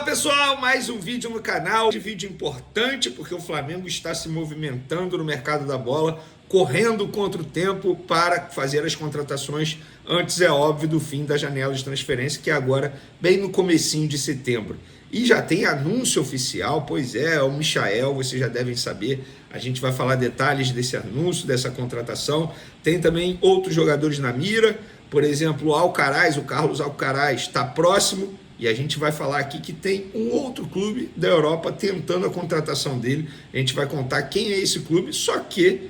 Pessoal, mais um vídeo no canal, um vídeo importante porque o Flamengo está se movimentando no mercado da bola, correndo contra o tempo para fazer as contratações antes, é óbvio, do fim da janela de transferência, que é agora bem no comecinho de setembro. E já tem anúncio oficial, pois é, o Michael, vocês já devem saber, a gente vai falar detalhes desse anúncio, dessa contratação. Tem também outros jogadores na mira, por exemplo, o Alcaraz, o Carlos Alcaraz está próximo, e a gente vai falar aqui que tem um outro clube da Europa tentando a contratação dele. A gente vai contar quem é esse clube, só que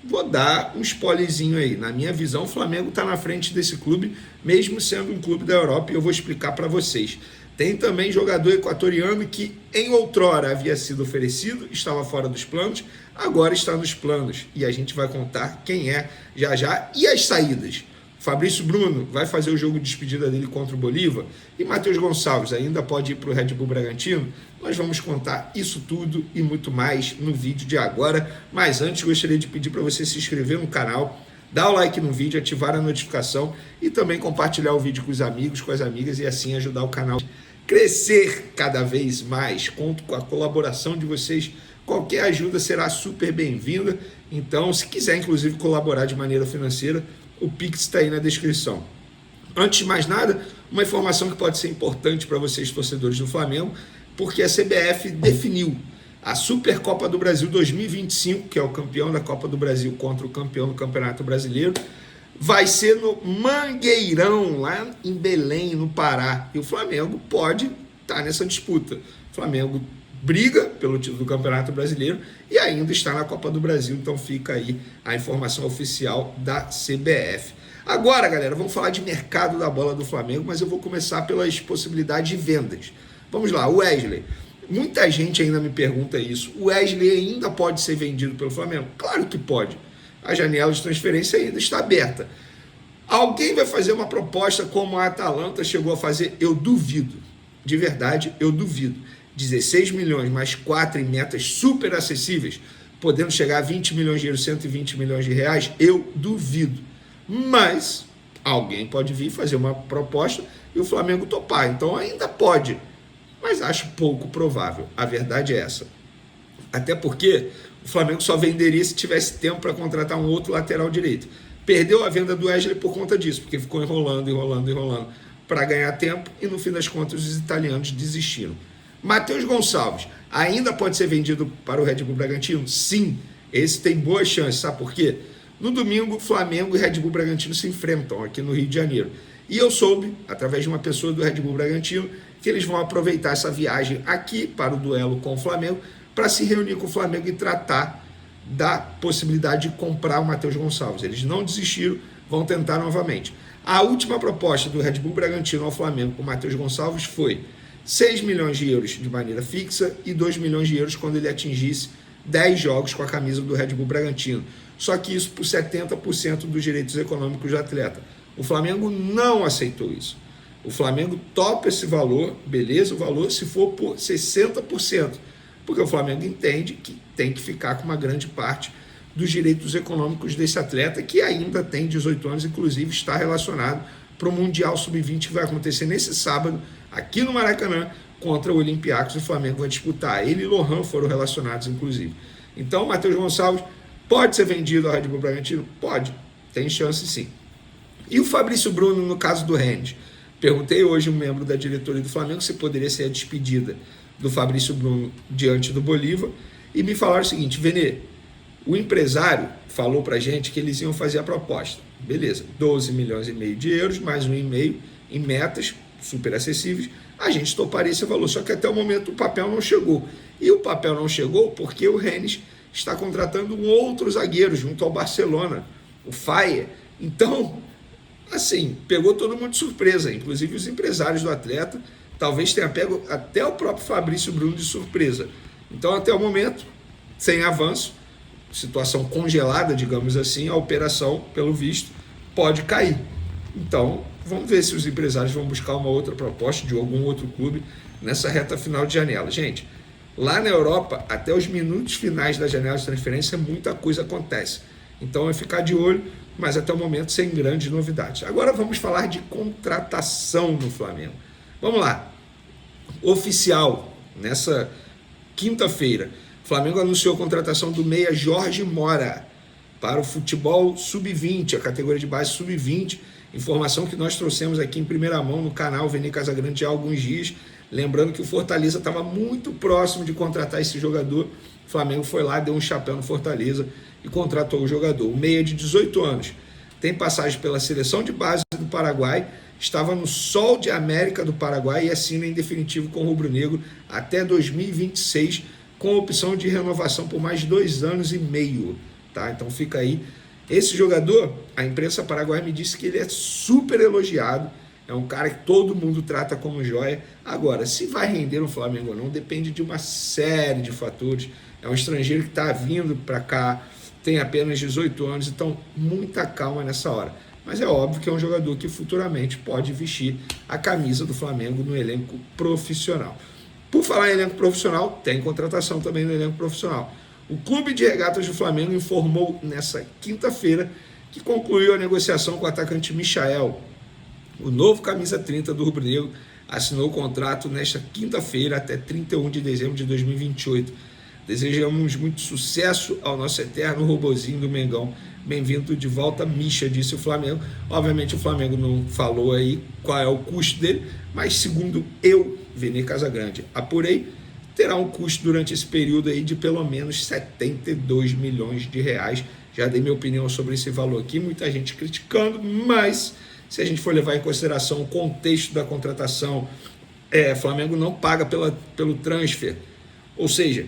vou dar um spoilerzinho aí. Na minha visão, o Flamengo está na frente desse clube, mesmo sendo um clube da Europa, e eu vou explicar para vocês. Tem também jogador equatoriano que em outrora havia sido oferecido, estava fora dos planos, agora está nos planos. E a gente vai contar quem é já já e as saídas. Fabrício Bruno vai fazer o jogo de despedida dele contra o Bolívar e Matheus Gonçalves ainda pode ir para o Red Bull Bragantino. Nós vamos contar isso tudo e muito mais no vídeo de agora, mas antes gostaria de pedir para você se inscrever no canal, dar o like no vídeo, ativar a notificação e também compartilhar o vídeo com os amigos, com as amigas e assim ajudar o canal a crescer cada vez mais. Conto com a colaboração de vocês, qualquer ajuda será super bem-vinda, então se quiser inclusive colaborar de maneira financeira, o Pix está aí na descrição. Antes de mais nada, uma informação que pode ser importante para vocês, torcedores do Flamengo, porque a CBF definiu a Supercopa do Brasil 2025, que é o campeão da Copa do Brasil contra o campeão do Campeonato Brasileiro, vai ser no Mangueirão, lá em Belém, no Pará. E o Flamengo pode estar nessa disputa. O Flamengo briga pelo título do Campeonato Brasileiro e ainda está na Copa do Brasil, então fica aí a informação oficial da CBF. Agora, galera, vamos falar de mercado da bola do Flamengo, mas eu vou começar pelas possibilidades de vendas. Vamos lá, o Wesley. Muita gente ainda me pergunta isso. O Wesley ainda pode ser vendido pelo Flamengo? Claro que pode. A janela de transferência ainda está aberta. Alguém vai fazer uma proposta como a Atalanta chegou a fazer? Eu duvido. De verdade, eu duvido. 16 milhões mais 4 em metas super acessíveis, podendo chegar a 20 milhões de euros, 120 milhões de reais, eu duvido. Mas alguém pode vir fazer uma proposta e o Flamengo topar. Então ainda pode, mas acho pouco provável. A verdade é essa. Até porque o Flamengo só venderia se tivesse tempo para contratar um outro lateral direito. Perdeu a venda do Wesley por conta disso, porque ficou enrolando para ganhar tempo e no fim das contas os italianos desistiram. Matheus Gonçalves ainda pode ser vendido para o Red Bull Bragantino? Sim, esse tem boas chances, sabe por quê? No domingo, Flamengo e Red Bull Bragantino se enfrentam aqui no Rio de Janeiro. E eu soube, através de uma pessoa do Red Bull Bragantino, que eles vão aproveitar essa viagem aqui para o duelo com o Flamengo, para se reunir com o Flamengo e tratar da possibilidade de comprar o Matheus Gonçalves. Eles não desistiram, vão tentar novamente. A última proposta do Red Bull Bragantino ao Flamengo com o Matheus Gonçalves foi 6 milhões de euros de maneira fixa e 2 milhões de euros quando ele atingisse 10 jogos com a camisa do Red Bull Bragantino. Só que isso por 70% dos direitos econômicos do atleta. O Flamengo não aceitou isso. O Flamengo topa esse valor, beleza, o valor se for por 60%, porque o Flamengo entende que tem que ficar com uma grande parte dos direitos econômicos desse atleta, que ainda tem 18 anos, inclusive está relacionado para o Mundial Sub-20 que vai acontecer nesse sábado, aqui no Maracanã, contra o Olympiacos. O Flamengo vai disputar. Ele e Lohan foram relacionados, inclusive. Então, o Matheus Gonçalves pode ser vendido ao Red Bull Bragantino? Pode. Tem chance, sim. E o Fabrício Bruno, no caso do Rennes? Perguntei hoje um membro da diretoria do Flamengo se poderia ser a despedida do Fabrício Bruno diante do Bolívar, e me falaram o seguinte: Venê, o empresário falou pra gente que eles iam fazer a proposta. Beleza, 12 milhões e meio de euros, mais 1,5 em metas super acessíveis, a gente toparia esse valor, só que até o momento o papel não chegou. E o papel não chegou porque o Rennes está contratando um outro zagueiro junto ao Barcelona, o Faye. Então, assim, pegou todo mundo de surpresa, inclusive os empresários do atleta, talvez tenha pego até o próprio Fabrício Bruno de surpresa. Então, até o momento, sem avanço, situação congelada, digamos assim, a operação, pelo visto, pode cair. Então, vamos ver se os empresários vão buscar uma outra proposta de algum outro clube nessa reta final de janela. Gente, lá na Europa, até os minutos finais da janela de transferência, muita coisa acontece. Então, é ficar de olho, mas até o momento sem grandes novidades. Agora vamos falar de contratação no Flamengo. Vamos lá. oficial, nessa quinta-feira, o Flamengo anunciou a contratação do meia Jorge Mora para o futebol sub-20, a categoria de base sub-20, informação que nós trouxemos aqui em primeira mão no canal Vene Casagrande há alguns dias, lembrando que o Fortaleza estava muito próximo de contratar esse jogador. O Flamengo foi lá, deu um chapéu no Fortaleza e contratou o jogador. O meia de 18 anos, tem passagem pela seleção de base do Paraguai, estava no Sol de América do Paraguai e assina em definitivo com o Rubro Negro até 2026, com opção de renovação por mais 2 anos e meio. Tá? Então fica aí. Esse jogador, a imprensa paraguaia me disse que ele é super elogiado, é um cara que todo mundo trata como joia. Agora, se vai render no Flamengo ou não, depende de uma série de fatores. É um estrangeiro que está vindo para cá, tem apenas 18 anos, então muita calma nessa hora. Mas é óbvio que é um jogador que futuramente pode vestir a camisa do Flamengo no elenco profissional. Por falar em elenco profissional, tem contratação também no elenco profissional. O Clube de Regatas do Flamengo informou nessa quinta-feira que concluiu a negociação com o atacante Michael. O novo camisa 30 do Rubro Negro assinou o contrato nesta quinta-feira até 31 de dezembro de 2028. Desejamos muito sucesso ao nosso eterno robozinho do Mengão. Bem-vindo de volta, Misha, disse o Flamengo. Obviamente o Flamengo não falou aí qual é o custo dele, mas segundo eu, Vene Casagrande, apurei, terá um custo durante esse período aí de pelo menos 72 milhões de reais. Já dei minha opinião sobre esse valor aqui, muita gente criticando, mas se a gente for levar em consideração o contexto da contratação, o Flamengo não paga pelo transfer, ou seja,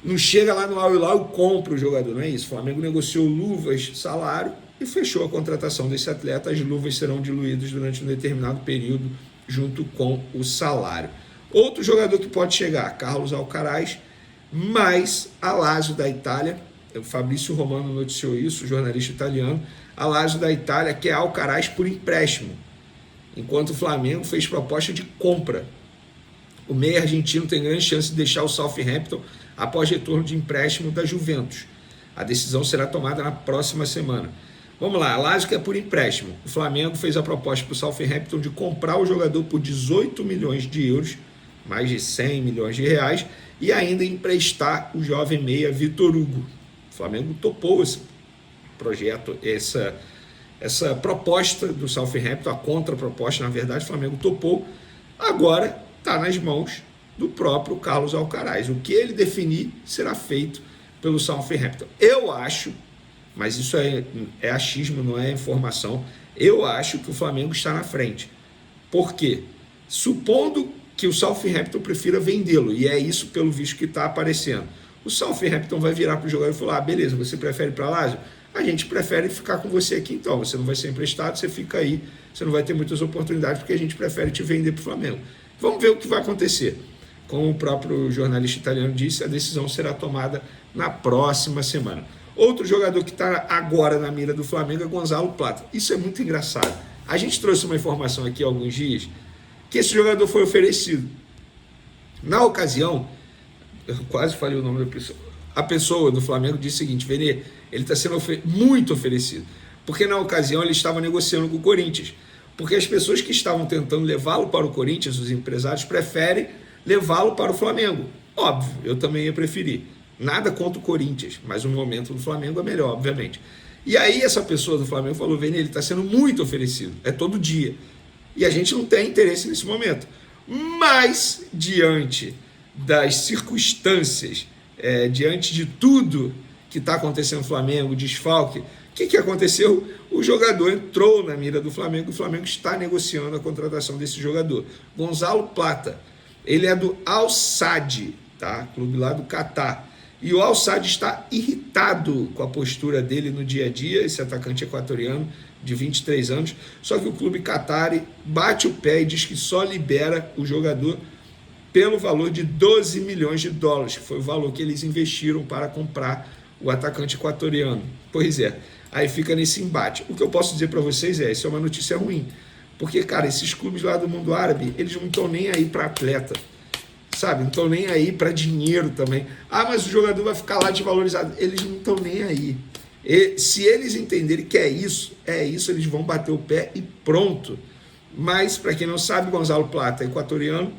não chega lá no Al Hilal e compra o jogador, não é isso. O Flamengo negociou luvas, salário e fechou a contratação desse atleta. As luvas serão diluídas durante um determinado período junto com o salário. Outro jogador que pode chegar, Carlos Alcaraz, mais a Lazio da Itália. O Fabrício Romano noticiou isso, o jornalista italiano. A Lazio da Itália quer Alcaraz por empréstimo, enquanto o Flamengo fez proposta de compra. O meio argentino tem grande chance de deixar o Southampton após retorno de empréstimo da Juventus. A decisão será tomada na próxima semana. Vamos lá, a Lazio quer por empréstimo. O Flamengo fez a proposta para o Southampton de comprar o jogador por 18 milhões de euros, mais de 100 milhões de reais, e ainda emprestar o jovem meia Vitor Hugo. O Flamengo topou esse projeto, essa proposta do Southampton, a contraproposta, na verdade, o Flamengo topou. Agora está nas mãos do próprio Carlos Alcaraz. O que ele definir será feito pelo Southampton. Eu acho, mas isso é achismo, não é informação, eu acho que o Flamengo está na frente. Por quê? Supondo que o Southampton prefira vendê-lo, e é isso pelo visto que está aparecendo, o Southampton vai virar para o jogador e falar: beleza, você prefere para Lazio? A gente prefere ficar com você aqui então, você não vai ser emprestado, você fica aí, você não vai ter muitas oportunidades porque a gente prefere te vender para o Flamengo. Vamos ver o que vai acontecer. Como o próprio jornalista italiano disse, a decisão será tomada na próxima semana. Outro jogador que está agora na mira do Flamengo é Gonzalo Plata. Isso é muito engraçado. A gente trouxe uma informação aqui há alguns dias que esse jogador foi oferecido. Na ocasião, eu quase falei o nome da pessoa. A pessoa do Flamengo disse o seguinte: Vene, ele está sendo muito oferecido. Porque na ocasião ele estava negociando com o Corinthians. Porque as pessoas que estavam tentando levá-lo para o Corinthians, os empresários, preferem levá-lo para o Flamengo. Óbvio, eu também ia preferir. Nada contra o Corinthians, mas o momento do Flamengo é melhor, obviamente. E aí essa pessoa do Flamengo falou: Vene, ele está sendo muito oferecido, é todo dia. E a gente não tem interesse nesse momento. Mas, diante das circunstâncias, diante de tudo que está acontecendo no Flamengo, desfalque, o que aconteceu? O jogador entrou na mira do Flamengo, o Flamengo está negociando a contratação desse jogador. Gonzalo Plata, ele é do Al Sadd, tá? Clube lá do Catar. E o Al Sadd está irritado com a postura dele no dia a dia, esse atacante equatoriano de 23 anos, só que o clube Qatari bate o pé e diz que só libera o jogador pelo valor de 12 milhões de dólares, que foi o valor que eles investiram para comprar o atacante equatoriano. Pois é, aí fica nesse embate. O que eu posso dizer para vocês isso é uma notícia ruim, porque, cara, esses clubes lá do mundo árabe, eles não estão nem aí para atleta, sabe? Não estão nem aí para dinheiro também. Ah, mas o jogador vai ficar lá desvalorizado. Eles não estão nem aí. E se eles entenderem que é isso, eles vão bater o pé e pronto. Mas, para quem não sabe, Gonzalo Plata é equatoriano,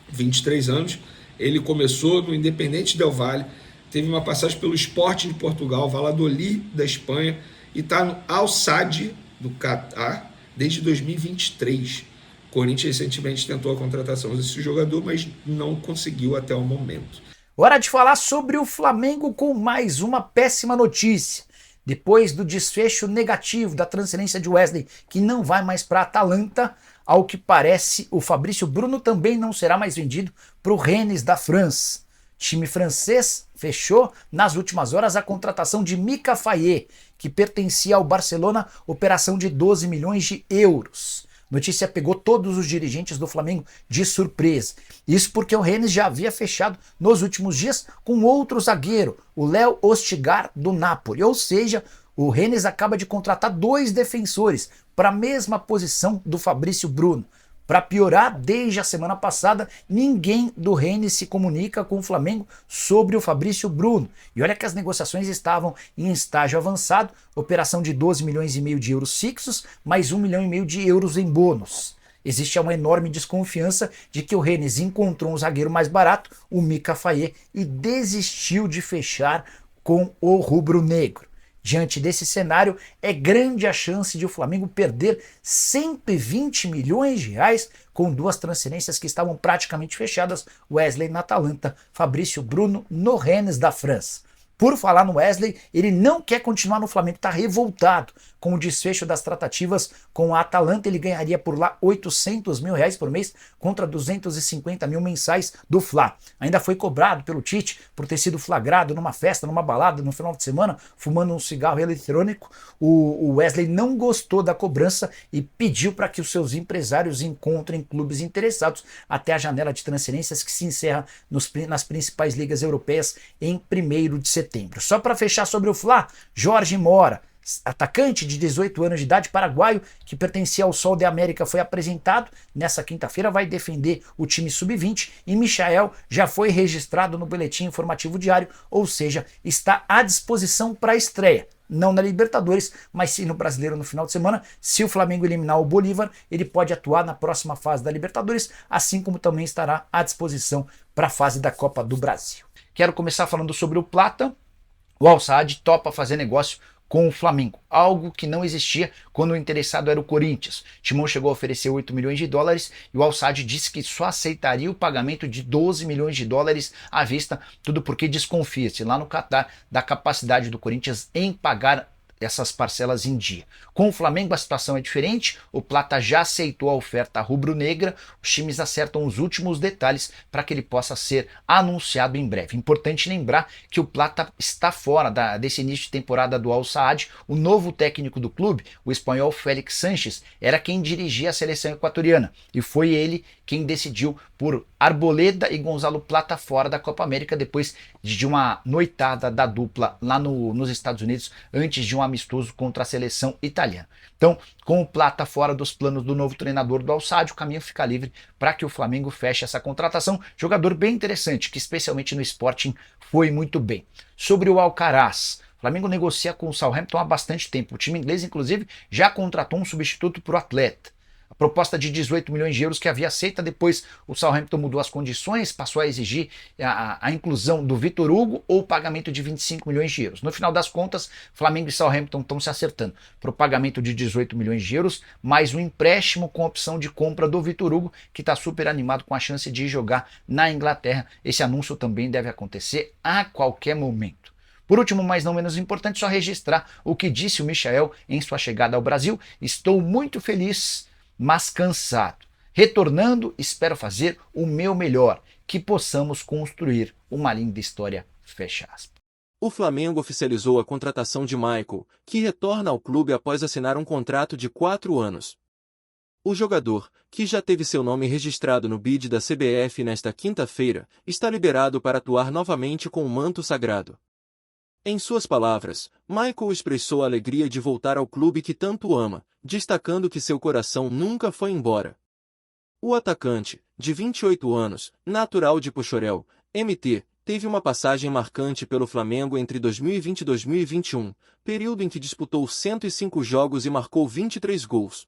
23 anos. Ele começou no Independente Del Valle, teve uma passagem pelo Sporting de Portugal, Valladolid da Espanha e está no Al Sadd do Catar desde 2023. O Corinthians recentemente tentou a contratação desse jogador, mas não conseguiu até o momento. Hora de falar sobre o Flamengo com mais uma péssima notícia. Depois do desfecho negativo da transferência de Wesley, que não vai mais para a Atalanta, ao que parece, o Fabrício Bruno também não será mais vendido para o Rennes da França. O time francês fechou nas últimas horas a contratação de Mika Faye, que pertencia ao Barcelona, operação de 12 milhões de euros. Notícia pegou todos os dirigentes do Flamengo de surpresa. Isso porque o Rennes já havia fechado nos últimos dias com outro zagueiro, o Léo Ostigar do Napoli. Ou seja, o Rennes acaba de contratar 2 defensores para a mesma posição do Fabrício Bruno. Para piorar, desde a semana passada, ninguém do Rennes se comunica com o Flamengo sobre o Fabrício Bruno. E olha que as negociações estavam em estágio avançado, operação de 12 milhões e meio de euros fixos, mais 1 milhão e meio de euros em bônus. Existe uma enorme desconfiança de que o Rennes encontrou um zagueiro mais barato, o Mika Faye, e desistiu de fechar com o rubro-negro. Diante desse cenário, é grande a chance de o Flamengo perder 120 milhões de reais com 2 transferências que estavam praticamente fechadas, Wesley na Atalanta, Fabrício Bruno no Rennes da França. Por falar no Wesley, ele não quer continuar no Flamengo, está revoltado com o desfecho das tratativas com a Atalanta. Ele ganharia por lá 800 mil reais por mês contra 250 mil mensais do Fla. Ainda foi cobrado pelo Tite por ter sido flagrado numa festa, numa balada no final de semana, fumando um cigarro eletrônico. O Wesley não gostou da cobrança e pediu para que os seus empresários encontrem clubes interessados até a janela de transferências que se encerra nas principais ligas europeias em 1º de setembro. Só para fechar sobre o Fla, Jorge Mora, atacante de 18 anos de idade, paraguaio, que pertencia ao Sol de América, foi apresentado nessa quinta-feira, vai defender o time sub-20, e Michael já foi registrado no boletim informativo diário, ou seja, está à disposição para a estreia. Não na Libertadores, mas sim no Brasileiro no final de semana. Se o Flamengo eliminar o Bolívar, ele pode atuar na próxima fase da Libertadores, assim como também estará à disposição para a fase da Copa do Brasil. Quero começar falando sobre o Plata. O Al Sadd topa fazer negócio com o Flamengo, algo que não existia quando o interessado era o Corinthians. Timão chegou a oferecer 8 milhões de dólares e o Al Sadd disse que só aceitaria o pagamento de 12 milhões de dólares à vista, tudo porque desconfia-se lá no Catar da capacidade do Corinthians em pagar essas parcelas em dia. Com o Flamengo a situação é diferente, o Plata já aceitou a oferta rubro-negra, os times acertam os últimos detalhes para que ele possa ser anunciado em breve. Importante lembrar que o Plata está fora desse início de temporada do Al Sadd. O novo técnico do clube, o espanhol Félix Sánchez, era quem dirigia a seleção equatoriana e foi ele quem decidiu por Arboleda e Gonzalo Plata fora da Copa América depois de uma noitada da dupla lá nos Estados Unidos antes de um amistoso contra a seleção italiana. Então, com o Plata fora dos planos do novo treinador do Al Sadd, o caminho fica livre para que o Flamengo feche essa contratação. Jogador bem interessante, que especialmente no Sporting foi muito bem. Sobre o Alcaraz, o Flamengo negocia com o Southampton há bastante tempo. O time inglês, inclusive, já contratou um substituto para o atleta. A proposta de 18 milhões de euros que havia aceita, depois o Southampton mudou as condições, passou a exigir a inclusão do Vitor Hugo ou o pagamento de 25 milhões de euros. No final das contas, Flamengo e Southampton estão se acertando para o pagamento de 18 milhões de euros, mais um empréstimo com opção de compra do Vitor Hugo, que está super animado com a chance de jogar na Inglaterra. Esse anúncio também deve acontecer a qualquer momento. Por último, mas não menos importante, só registrar o que disse o Michael em sua chegada ao Brasil. Estou muito feliz, mas cansado. Retornando, espero fazer o meu melhor, que possamos construir uma linda história. Fecha aspas. O Flamengo oficializou a contratação de Michael, que retorna ao clube após assinar um contrato de 4 anos. O jogador, que já teve seu nome registrado no bid da CBF nesta quinta-feira, está liberado para atuar novamente com o manto sagrado. Em suas palavras, Michael expressou a alegria de voltar ao clube que tanto ama, destacando que seu coração nunca foi embora. O atacante, de 28 anos, natural de Pochorel, MT, teve uma passagem marcante pelo Flamengo entre 2020 e 2021, período em que disputou 105 jogos e marcou 23 gols.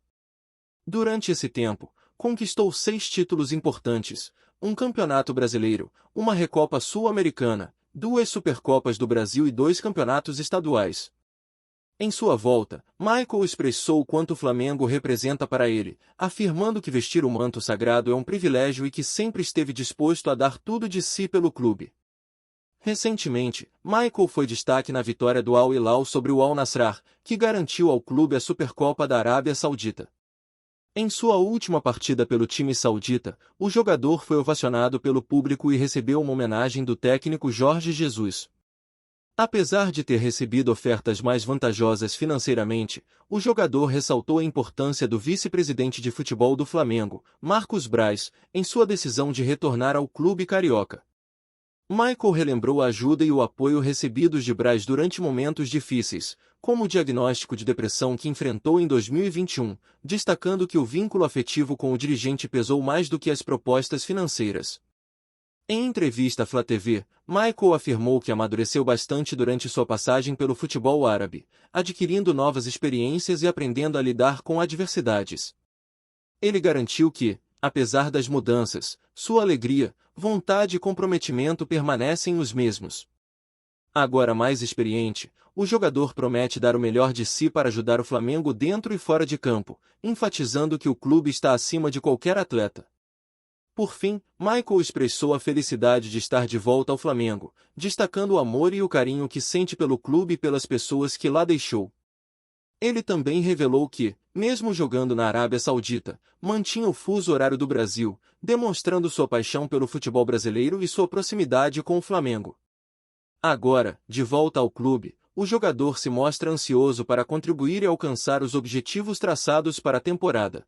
Durante esse tempo, conquistou 6 títulos importantes, um Campeonato Brasileiro, uma Recopa Sul-Americana, 2 Supercopas do Brasil e 2 campeonatos estaduais. Em sua volta, Michael expressou o quanto o Flamengo representa para ele, afirmando que vestir o manto sagrado é um privilégio e que sempre esteve disposto a dar tudo de si pelo clube. Recentemente, Michael foi destaque na vitória do Al Hilal sobre o Al Nassr, que garantiu ao clube a Supercopa da Arábia Saudita. Em sua última partida pelo time saudita, o jogador foi ovacionado pelo público e recebeu uma homenagem do técnico Jorge Jesus. Apesar de ter recebido ofertas mais vantajosas financeiramente, o jogador ressaltou a importância do vice-presidente de futebol do Flamengo, Marcos Braz, em sua decisão de retornar ao clube carioca. Michael relembrou a ajuda e o apoio recebidos de Braz durante momentos difíceis, como o diagnóstico de depressão que enfrentou em 2021, destacando que o vínculo afetivo com o dirigente pesou mais do que as propostas financeiras. Em entrevista à Flá TV, Michael afirmou que amadureceu bastante durante sua passagem pelo futebol árabe, adquirindo novas experiências e aprendendo a lidar com adversidades. Ele garantiu que, apesar das mudanças, sua alegria, vontade e comprometimento permanecem os mesmos. Agora mais experiente, o jogador promete dar o melhor de si para ajudar o Flamengo dentro e fora de campo, enfatizando que o clube está acima de qualquer atleta. Por fim, Michael expressou a felicidade de estar de volta ao Flamengo, destacando o amor e o carinho que sente pelo clube e pelas pessoas que lá deixou. Ele também revelou que, mesmo jogando na Arábia Saudita, mantinha o fuso horário do Brasil, demonstrando sua paixão pelo futebol brasileiro e sua proximidade com o Flamengo. Agora, de volta ao clube, o jogador se mostra ansioso para contribuir e alcançar os objetivos traçados para a temporada.